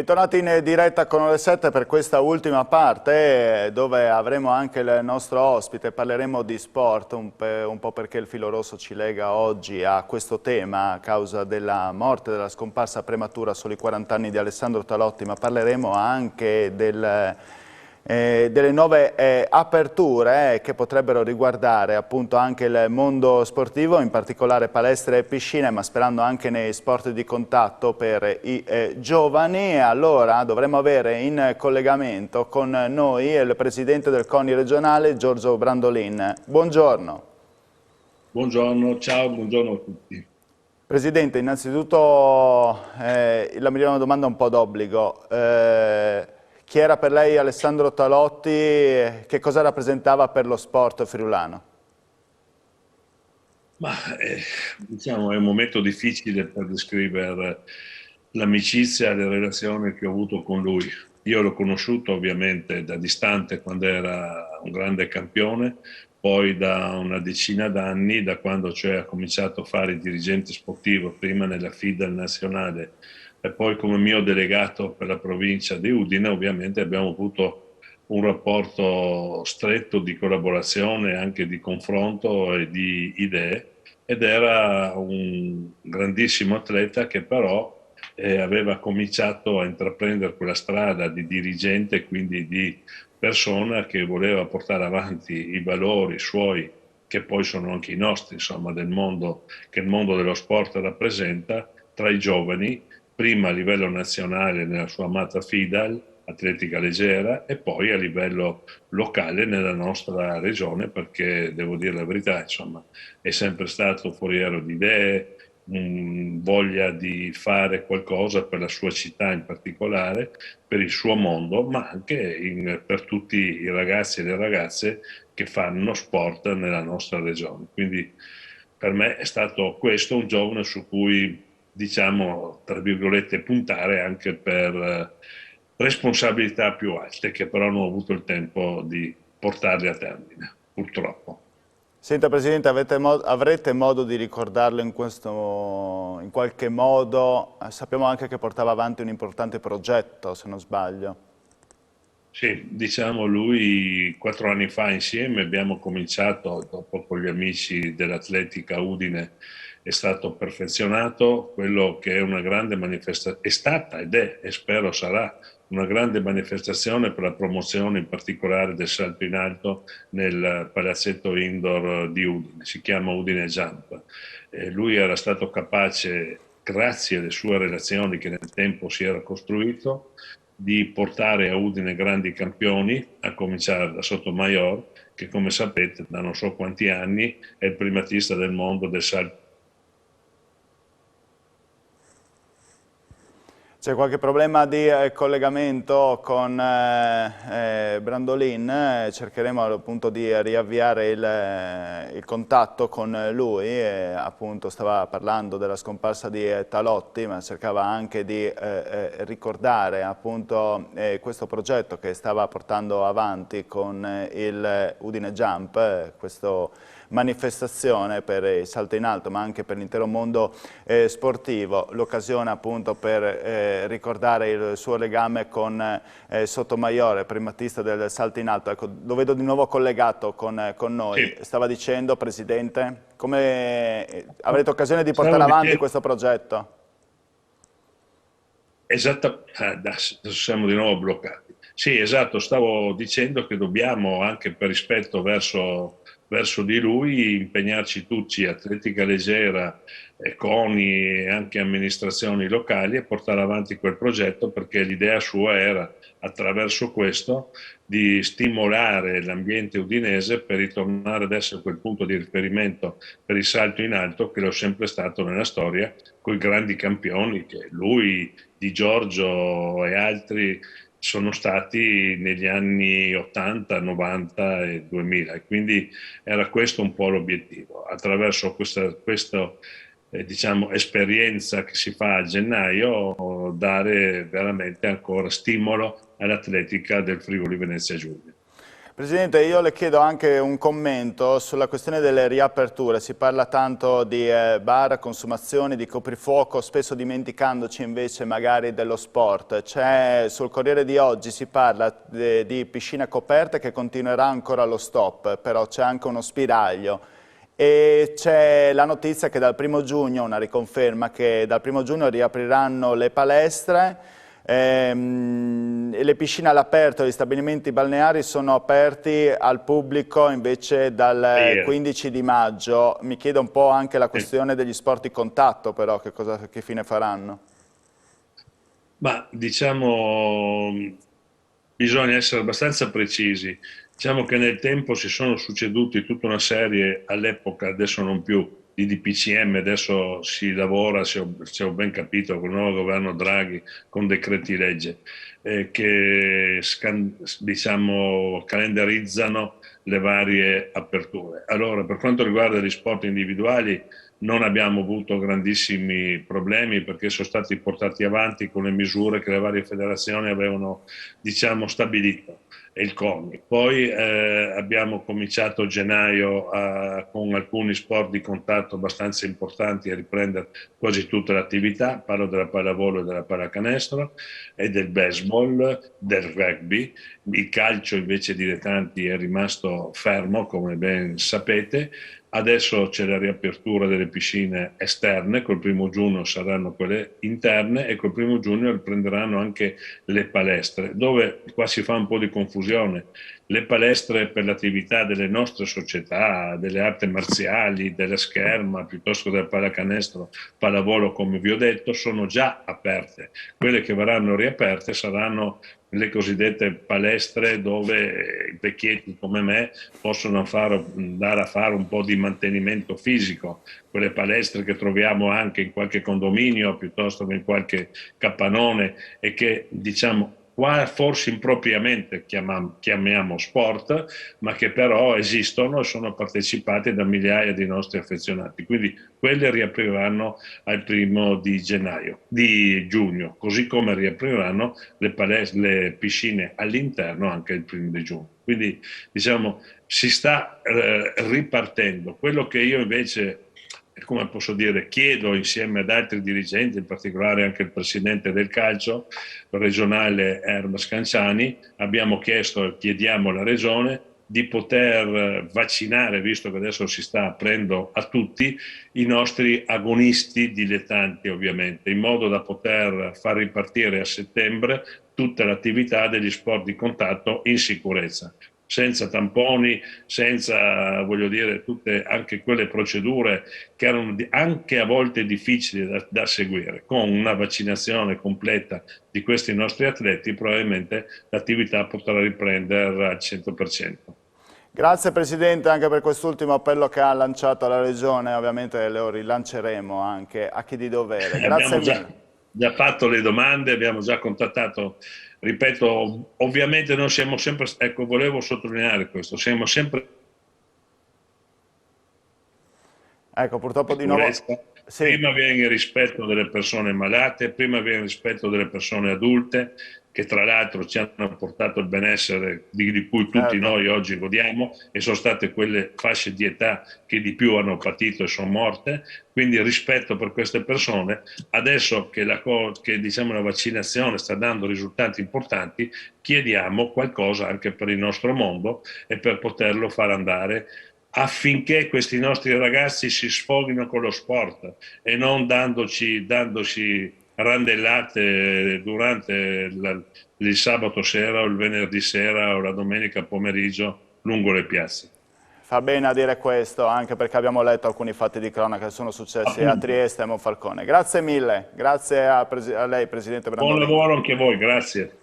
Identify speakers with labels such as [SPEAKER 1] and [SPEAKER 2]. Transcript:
[SPEAKER 1] Bentornati in diretta con Ore 7 per questa ultima parte dove avremo anche il nostro ospite, parleremo di sport, un po' perché il filo rosso ci lega oggi a questo tema a causa della morte, della scomparsa prematura a soli 40 anni di Alessandro Talotti, ma parleremo anche delle nuove aperture che potrebbero riguardare appunto anche il mondo sportivo, in particolare palestre e piscine, ma sperando anche nei sport di contatto per i giovani. Allora dovremo avere in collegamento con noi il presidente del CONI regionale Giorgio Brandolin. Buongiorno.
[SPEAKER 2] Buongiorno, ciao, buongiorno a tutti.
[SPEAKER 1] Presidente, innanzitutto la mia domanda è un po' d'obbligo. Chi era per lei Alessandro Talotti? Che cosa rappresentava per lo sport friulano?
[SPEAKER 2] Ma diciamo è un momento difficile per descrivere l'amicizia e le relazioni che ho avuto con lui. Io l'ho conosciuto ovviamente da distante quando era un grande campione, poi da una decina d'anni, da quando cioè ha cominciato a fare il dirigente sportivo, prima nella FIDAL nazionale e poi come mio delegato per la provincia di Udine, ovviamente abbiamo avuto un rapporto stretto di collaborazione, anche di confronto e di idee, ed era un grandissimo atleta che però aveva cominciato a intraprendere quella strada di dirigente, quindi di persona che voleva portare avanti i valori suoi, che poi sono anche i nostri, insomma, del mondo che il mondo dello sport rappresenta, tra i giovani, prima a livello nazionale nella sua amata FIDAL, atletica leggera, e poi a livello locale nella nostra regione, perché devo dire la verità, insomma, è sempre stato foriero di idee, voglia di fare qualcosa per la sua città in particolare, per il suo mondo, ma anche per tutti i ragazzi e le ragazze che fanno sport nella nostra regione. Quindi per me è stato questo un giovane su cui, diciamo, tra virgolette, puntare anche per responsabilità più alte, che però non ho avuto il tempo di portarle a termine, purtroppo.
[SPEAKER 1] Senta Presidente, avrete modo di ricordarlo in qualche modo? Sappiamo anche che portava avanti un importante progetto, se non sbaglio.
[SPEAKER 2] Sì, diciamo lui 4 anni fa insieme abbiamo cominciato, dopo con gli amici dell'Atletica Udine, è stato perfezionato quello che è una grande manifestazione, è stata ed è, e spero sarà, una grande manifestazione per la promozione in particolare del salto in alto nel palazzetto indoor di Udine, si chiama Udine Jump. Lui era stato capace, grazie alle sue relazioni che nel tempo si era costruito, di portare a Udine grandi campioni, a cominciare da Sotomayor, che come sapete da non so quanti anni è il primatista del mondo del salto.
[SPEAKER 1] C'è qualche problema di collegamento con Brandolin? Cercheremo appunto di riavviare il contatto con lui, appunto stava parlando della scomparsa di Talotti, ma cercava anche di ricordare appunto questo progetto che stava portando avanti con il Udine Jump, questo manifestazione per il salto in alto ma anche per l'intero mondo sportivo, l'occasione appunto per ricordare il suo legame con Sotomayor, primatista del salto in alto. Ecco, lo vedo di nuovo collegato con noi.
[SPEAKER 2] Sì,
[SPEAKER 1] Stava dicendo, Presidente, come avrete occasione di portare
[SPEAKER 2] stavo
[SPEAKER 1] avanti
[SPEAKER 2] dicendo,
[SPEAKER 1] questo progetto?
[SPEAKER 2] adesso siamo di nuovo bloccati. Sì, esatto, stavo dicendo che dobbiamo, anche per rispetto verso di lui, impegnarci tutti, atletica leggera, CONI e anche amministrazioni locali, e portare avanti quel progetto, perché l'idea sua era, attraverso questo, di stimolare l'ambiente udinese per ritornare ad essere quel punto di riferimento per il salto in alto che lo è sempre stato nella storia, con i grandi campioni che lui, Di Giorgio e altri sono stati negli anni 80, 90 e 2000, e quindi era questo un po' l'obiettivo. Attraverso questa diciamo, esperienza che si fa a gennaio, dare veramente ancora stimolo all'atletica del Friuli Venezia Giulia.
[SPEAKER 1] Presidente, io le chiedo anche un commento sulla questione delle riaperture. Si parla tanto di bar, consumazioni, di coprifuoco, spesso dimenticandoci invece magari dello sport. Sul Corriere di oggi si parla di piscine coperte che continuerà ancora lo stop, però c'è anche uno spiraglio. E c'è la notizia che dal 1° giugno, una riconferma, che dal 1° giugno riapriranno le palestre. E le piscine all'aperto, gli stabilimenti balneari sono aperti al pubblico invece dal 15 di maggio. Mi chiedo un po' anche la questione degli sport di contatto, però, che fine faranno?
[SPEAKER 2] Ma diciamo, bisogna essere abbastanza precisi. Diciamo che nel tempo si sono succeduti tutta una serie, all'epoca, adesso non più, di DPCM, adesso si lavora, se ho ben capito, con il nuovo governo Draghi, con decreti legge, che diciamo, calendarizzano le varie aperture. Allora, per quanto riguarda gli sport individuali, non abbiamo avuto grandissimi problemi perché sono stati portati avanti con le misure che le varie federazioni avevano, diciamo, stabilito e il CONI. Poi abbiamo cominciato a gennaio con alcuni sport di contatto abbastanza importanti a riprendere quasi tutte le attività, parlo della pallavolo e della pallacanestro e del baseball, del rugby. Il calcio invece dilettanti è rimasto fermo, come ben sapete. Adesso c'è la riapertura delle piscine esterne, col 1° giugno saranno quelle interne e col 1° giugno riprenderanno anche le palestre, dove qua si fa un po' di confusione. Le palestre per l'attività delle nostre società, delle arti marziali, della scherma, piuttosto del pallacanestro, pallavolo, come vi ho detto, sono già aperte. Quelle che verranno riaperte saranno le cosiddette palestre dove i vecchietti come me possono andare a fare un po' di mantenimento fisico, quelle palestre che troviamo anche in qualche condominio piuttosto che in qualche capannone e che diciamo qua forse impropriamente chiamiamo sport, ma che però esistono e sono partecipate da migliaia di nostri affezionati. Quindi quelle riapriranno al 1° di giugno, così come riapriranno le piscine all'interno anche il 1° di giugno. Quindi diciamo si sta ripartendo. Quello che io invece, come posso dire, chiedo insieme ad altri dirigenti, in particolare anche il presidente del calcio regionale Ermas Canciani, abbiamo chiesto e chiediamo alla regione di poter vaccinare, visto che adesso si sta aprendo a tutti, i nostri agonisti dilettanti ovviamente, in modo da poter far ripartire a settembre tutta l'attività degli sport di contatto in sicurezza, senza tamponi, senza, voglio dire, tutte anche quelle procedure che erano anche a volte difficili da seguire. Con una vaccinazione completa di questi nostri atleti probabilmente l'attività potrà riprendere al 100%.
[SPEAKER 1] Grazie Presidente anche per quest'ultimo appello che ha lanciato alla Regione, ovviamente lo rilanceremo anche a chi di dovere. Grazie
[SPEAKER 2] Abbiamo già fatto le domande, abbiamo già contattato, ripeto, ovviamente noi siamo sempre, ecco, volevo sottolineare questo, siamo sempre...
[SPEAKER 1] Ecco, purtroppo di nuovo...
[SPEAKER 2] Sì. Prima viene il rispetto delle persone malate, prima viene il rispetto delle persone adulte, che tra l'altro ci hanno portato il benessere di cui tutti noi oggi godiamo e sono state quelle fasce di età che di più hanno patito e sono morte, quindi il rispetto per queste persone. Adesso che diciamo, la vaccinazione sta dando risultati importanti, chiediamo qualcosa anche per il nostro mondo e per poterlo far andare affinché questi nostri ragazzi si sfoghino con lo sport e non dandoci randellate durante il sabato sera o il venerdì sera o la domenica pomeriggio lungo le piazze.
[SPEAKER 1] Fa bene a dire questo, anche perché abbiamo letto alcuni fatti di cronaca che sono successi a Trieste e a Monfalcone. Grazie mille, grazie a lei Presidente Brandolin.
[SPEAKER 2] Buon lavoro anche a voi, grazie.